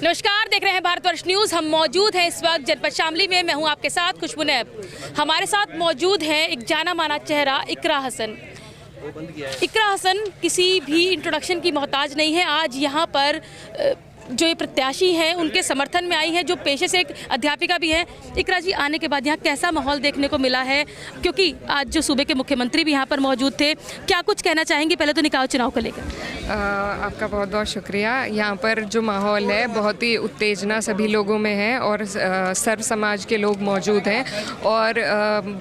नमस्कार, देख रहे हैं भारतवर्ष न्यूज़। हम मौजूद हैं इस वक्त जनपद शामली में। मैं हूं आपके साथ खुशबू नैब। हमारे साथ मौजूद हैं एक जाना माना चेहरा इकरा हसन। इकरा हसन किसी भी इंट्रोडक्शन की मोहताज नहीं है। आज यहाँ पर जो ये प्रत्याशी हैं उनके समर्थन में आई है, जो पेशे से एक अध्यापिका भी है। इकरा जी, आने के बाद यहाँ कैसा माहौल देखने को मिला है, क्योंकि आज जो सूबे के मुख्यमंत्री भी यहाँ पर मौजूद थे, क्या कुछ कहना चाहेंगे पहले तो निकाय चुनाव को लेकर? आपका बहुत बहुत शुक्रिया। यहाँ पर जो माहौल है बहुत ही उत्तेजना सभी लोगों में है और सर्व समाज के लोग मौजूद हैं और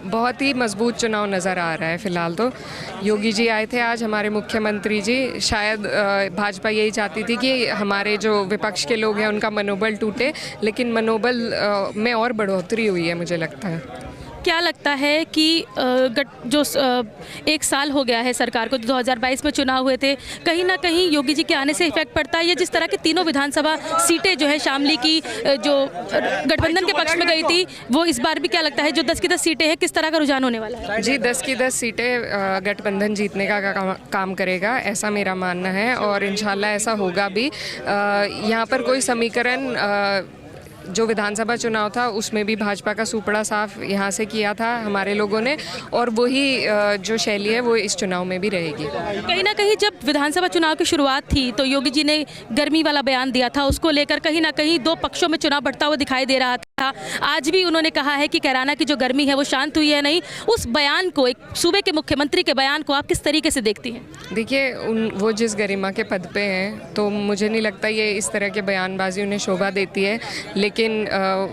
बहुत ही मजबूत चुनाव नज़र आ रहा है। फ़िलहाल तो योगी जी आए थे आज, हमारे मुख्यमंत्री जी। शायद भाजपा यही चाहती थी कि हमारे जो विपक्ष के लोग हैं उनका मनोबल टूटे, लेकिन मनोबल में और बढ़ोतरी हुई है मुझे लगता है। क्या लगता है कि जो एक साल हो गया है सरकार को, 2022 में चुनाव हुए थे, कहीं ना कहीं योगी जी के आने से इफेक्ट पड़ता है? ये जिस तरह की तीनों विधानसभा सीटें जो है शामली की जो गठबंधन के पक्ष में गई थी, वो इस बार भी क्या लगता है जो 10 की 10 सीटें हैं, किस तरह का रुझान होने वाला है? जी, 10 की 10 सीटें गठबंधन जीतने का काम करेगा, ऐसा मेरा मानना है और इंशाल्लाह ऐसा होगा भी। यहाँ पर कोई समीकरण जो विधानसभा चुनाव था उसमें भी भाजपा का सुपड़ा साफ यहाँ से किया था हमारे लोगों ने, और वही जो शैली है वो इस चुनाव में भी रहेगी। कहीं ना कहीं जब विधानसभा चुनाव की शुरुआत थी तो योगी जी ने गर्मी वाला बयान दिया था, उसको लेकर कहीं ना कहीं दो पक्षों में चुनाव बढ़ता हुआ दिखाई दे रहा था। आज भी उन्होंने कहा है कि कैराना की जो गर्मी है वो शांत हुई है नहीं। उस बयान को, एक सूबे के मुख्यमंत्री के बयान को आप किस तरीके से देखती हैं? देखिए, वो जिस गरिमा के पद पे हैं तो मुझे नहीं लगता ये इस तरह के बयानबाजी उन्हें शोभा देती है, लेकिन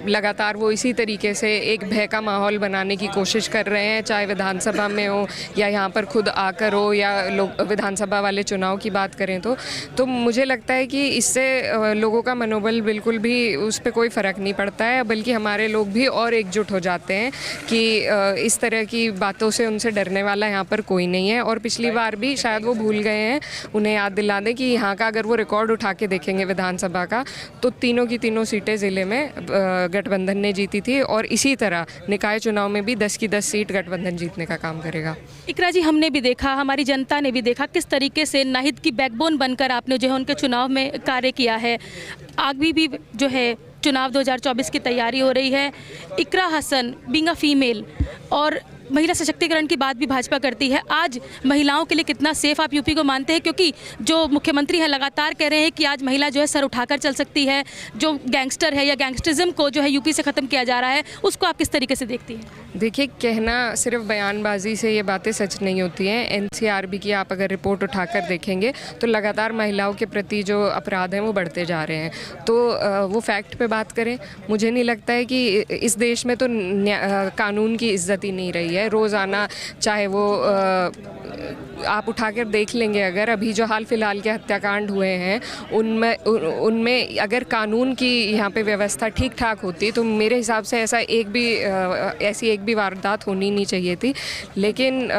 लगातार वो इसी तरीके से एक भय का माहौल बनाने की कोशिश कर रहे हैं, चाहे विधानसभा में हो या यहाँ पर खुद आकर हो या विधानसभा वाले चुनाव की बात करें तो मुझे लगता है कि इससे लोगों का मनोबल बिल्कुल भी, उस पर कोई फ़र्क नहीं पड़ता है, बल्कि हमारे लोग भी और एकजुट हो जाते हैं कि इस तरह की बातों से उनसे डरने वाला यहाँ पर कोई नहीं है। और पिछली बार भी शायद वो भूल गए हैं, उन्हें याद दिला दें कि यहाँ का अगर वो रिकॉर्ड उठा के देखेंगे विधानसभा का, तो तीनों की तीनों सीटें ज़िले में गठबंधन ने जीती थी और इसी तरह निकाय चुनाव में भी 10 की 10 सीट गठबंधन जीतने का काम करेगा। इकरा जी, हमने भी देखा, हमारी जनता ने भी देखा किस तरीके से नाहिद की बैकबोन बनकर आपने जो है उनके चुनाव में कार्य किया है। आगे भी जो है चुनाव 2024 की तैयारी हो रही है। इकरा हसन बीइंग अ फीमेल और महिला सशक्तिकरण की बात भी भाजपा करती है, आज महिलाओं के लिए कितना सेफ आप यूपी को मानते हैं? क्योंकि जो मुख्यमंत्री हैं लगातार कह रहे हैं कि आज महिला जो है सर उठाकर चल सकती है, जो गैंगस्टर है या गैंगस्टिज्म को जो है यूपी से ख़त्म किया जा रहा है, उसको आप किस तरीके से देखती हैं? देखिए, कहना सिर्फ बयानबाजी से ये बातें सच नहीं होती हैं। एनसीआरबी की आप अगर रिपोर्ट उठाकर देखेंगे तो लगातार महिलाओं के प्रति जो अपराध हैं वो बढ़ते जा रहे हैं। तो वो फैक्ट पे बात करें, मुझे नहीं लगता है कि इस देश में तो कानून की इज्जत ही नहीं रही है। रोज़ाना चाहे वो आप उठाकर देख लेंगे, अगर अभी जो हाल फिलहाल के हत्याकांड हुए हैं उनमें अगर कानून की यहाँ पे व्यवस्था ठीक ठाक होती तो मेरे हिसाब से ऐसी एक भी वारदात होनी नहीं चाहिए थी। लेकिन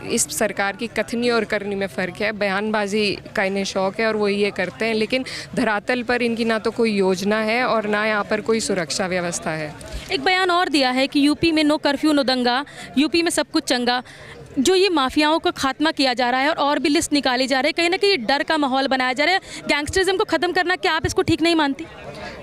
इस सरकार की कथनी और करनी में फ़र्क है। बयानबाजी का इन्हें शौक़ है और वो ये करते हैं, लेकिन धरातल पर इनकी ना तो कोई योजना है और ना यहाँ पर कोई सुरक्षा व्यवस्था है। एक बयान और दिया है कि यूपी में नो कर्फ्यू नो दंगा, यूपी में सब कुछ चंगा। जो ये माफियाओं का खात्मा किया जा रहा है और भी लिस्ट निकाली जा रही है, कहीं ना कहीं डर का माहौल बनाया जा रहा है, गैंगस्टरिज्म को ख़त्म करना, क्या आप इसको ठीक नहीं मानती?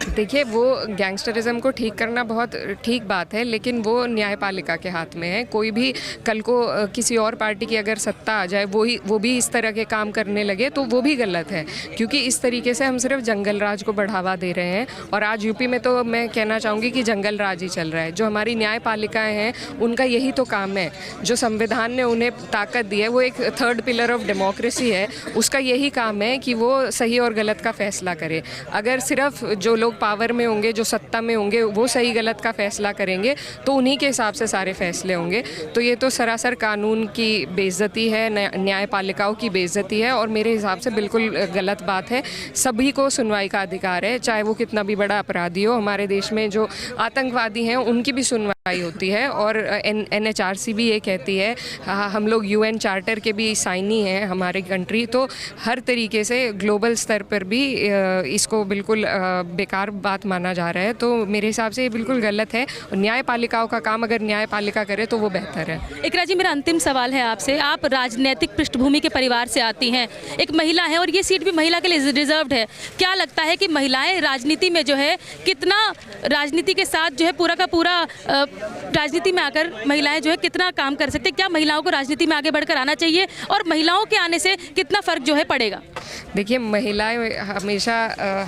देखिए, वो गैंगस्टरिज्म को ठीक करना बहुत ठीक बात है, लेकिन वो न्यायपालिका के हाथ में है। कोई भी कल को किसी और पार्टी की अगर सत्ता आ जाए, वो भी इस तरह के काम करने लगे तो वो भी गलत है, क्योंकि इस तरीके से हम सिर्फ जंगल राज को बढ़ावा दे रहे हैं। और आज यूपी में तो मैं कहना चाहूँगी कि जंगल राज ही चल रहा है। जो हमारी न्यायपालिकाएँ हैं उनका यही तो काम है। जो संविधान ने उन्हें ताकत दी है, वो एक थर्ड पिलर ऑफ डेमोक्रेसी है, उसका यही काम है कि वो सही और गलत का फैसला करे। अगर सिर्फ जो लोग पावर में होंगे, जो सत्ता में होंगे, वो सही गलत का फैसला करेंगे तो उन्हीं के हिसाब से सारे फैसले होंगे। तो ये तो सरासर कानून की बेइज्जती है, न्यायपालिकाओं की बेइज्जती है और मेरे हिसाब से बिल्कुल गलत बात है। सभी को सुनवाई का अधिकार है, चाहे वो कितना भी बड़ा अपराधी हो। हमारे देश में जो आतंकवादी हैं उनकी भी सुनवाई होती है और NHRC भी ये कहती है, हम लोग UN चार्टर के भी साइनी हैं हमारे कंट्री। तो हर तरीके से ग्लोबल स्तर पर भी इसको बिल्कुल बेकार बेकार बात माना जा रहा है, तो मेरे हिसाब से ये बिल्कुल गलत है। न्यायपालिकाओं का काम अगर न्यायपालिका करे तो वो बेहतर है। इकरा जी, मेरा अंतिम सवाल है आपसे। आप राजनीतिक पृष्ठभूमि के परिवार से आती हैं, एक महिला हैं और ये सीट भी महिला के लिए रिजर्व्ड है। क्या लगता है कि महिलाएं राजनीति में जो है कितना, राजनीति के साथ जो है पूरा का पूरा राजनीति में आकर महिलाएं जो है कितना काम कर सकते हैं? क्या महिलाओं को राजनीति में आगे बढ़कर आना चाहिए और महिलाओं के आने से कितना फ़र्क जो है पड़ेगा? देखिए, महिलाएं हमेशा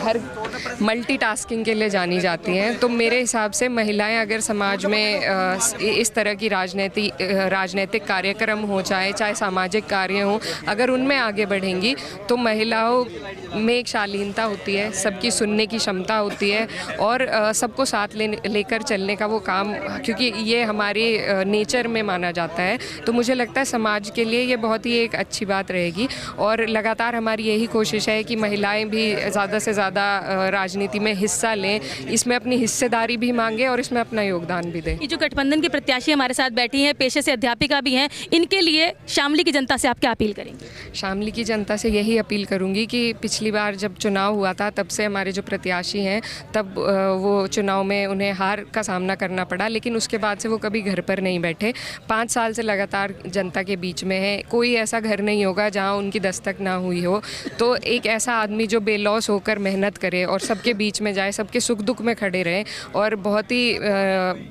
हर मल्टीटास्किंग के लिए जानी जाती हैं, तो मेरे हिसाब से महिलाएं अगर समाज में इस तरह की राजनीतिक कार्यक्रम हो, चाहे सामाजिक कार्य हो, अगर उनमें आगे बढ़ेंगी तो महिलाओं में एक शालीनता होती है, सबकी सुनने की क्षमता होती है और सबको साथ लेकर चलने का वो काम, क्योंकि ये हमारे नेचर में माना जाता है, तो मुझे लगता है समाज के लिए ये बहुत ही एक अच्छी बात रहेगी। और लगातार हमारी यही कोशिश है कि महिलाएं भी ज़्यादा से ज़्यादा राजनीति में हिस्सा लें, इसमें अपनी हिस्सेदारी भी मांगें और इसमें अपना योगदान भी दें। ये जो गठबंधन की प्रत्याशी हमारे साथ बैठी हैं, पेशे से अध्यापिका भी हैं, इनके लिए शामली की जनता से आप क्या अपील करेंगे? शामली की जनता से यही अपील करूंगी कि पिछली बार जब चुनाव हुआ था तब से हमारे जो प्रत्याशी हैं, तब वो चुनाव में उन्हें हार का सामना करना पड़ा, लेकिन उसके बाद से वो कभी घर पर नहीं बैठे। 5 साल से लगातार जनता के बीच में है। कोई ऐसा घर नहीं होगा जहाँ उनकी दस्तक ना हुई हो। तो एक ऐसा आदमी जो बेलौस होकर मेहनत करे और सबके बीच में जाए, सबके सुख दुख में खड़े रहे और बहुत ही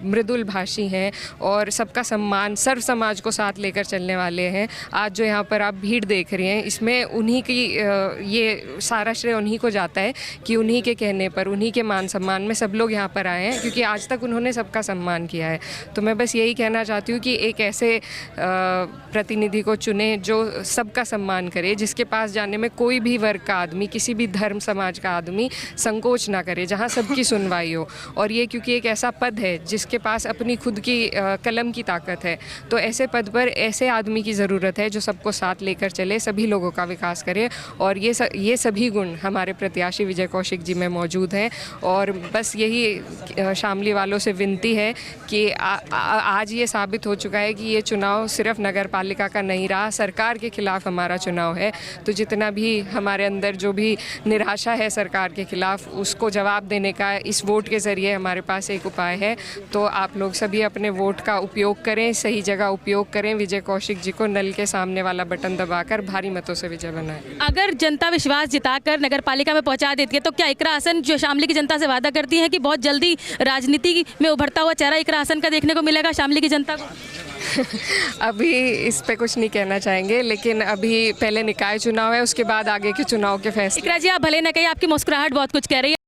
मृदुल भाषी हैं और सबका सम्मान, सर्व समाज को साथ लेकर चलने वाले हैं। आज जो यहाँ पर आप भीड़ देख रही हैं, इसमें उन्हीं की ये सारा श्रेय उन्हीं को जाता है कि उन्हीं के कहने पर, उन्हीं के मान सम्मान में सब लोग यहाँ पर आए हैं, क्योंकि आज तक उन्होंने सबका सम्मान किया है। तो मैं बस यही कहना चाहती हूँ कि एक ऐसे प्रतिनिधि को चुने जो सबका सम्मान करे, जिसके पास जाने में कोई भी वर्ग का आदमी, किसी भी धर्म समाज का आदमी संकोच ना करे, जहाँ सबकी सुनवाई हो। और ये क्योंकि एक ऐसा पद है जिसके पास अपनी खुद की कलम की ताकत है, तो ऐसे पद पर ऐसे आदमी की ज़रूरत है जो सबको साथ लेकर चले, सभी लोगों का विकास करे। और ये सभी गुण हमारे प्रत्याशी विजय कौशिक जी में मौजूद हैं। और बस यही शामली वालों से विनती है कि आज ये साबित हो चुका है कि ये चुनाव सिर्फ नगर पालिका का नहीं रहा, सरकार के खिलाफ हमारा चुनाव है। तो जितना भी हमारे अंदर जो भी निराशा है सरकार के खिलाफ, उसको जवाब देने का इस वोट के ज़रिए हमारे पास एक उपाय है। तो आप लोग सभी अपने वोट का उपयोग करें, सही जगह उपयोग करें, विजय कौशिक जी को नल के सामने वाला बटन दबाकर भारी मतों से विजय बनाएं। अगर जनता विश्वास जिताकर नगर पालिका में पहुंचा देती है, तो क्या इकरा हसन जो शामली की जनता से वादा करती है कि बहुत जल्दी राजनीति में उभरता हुआ चेहरा इकरा हसन का देखने को मिलेगा शामली की जनता को? अभी इस पे कुछ नहीं कहना चाहेंगे, लेकिन अभी पहले निकाय चुनाव है, उसके बाद आगे के चुनाव के फैसले। इकरा जी, आप भले न कहिए, आपकी मुस्कुराहट बहुत कुछ कह रही है।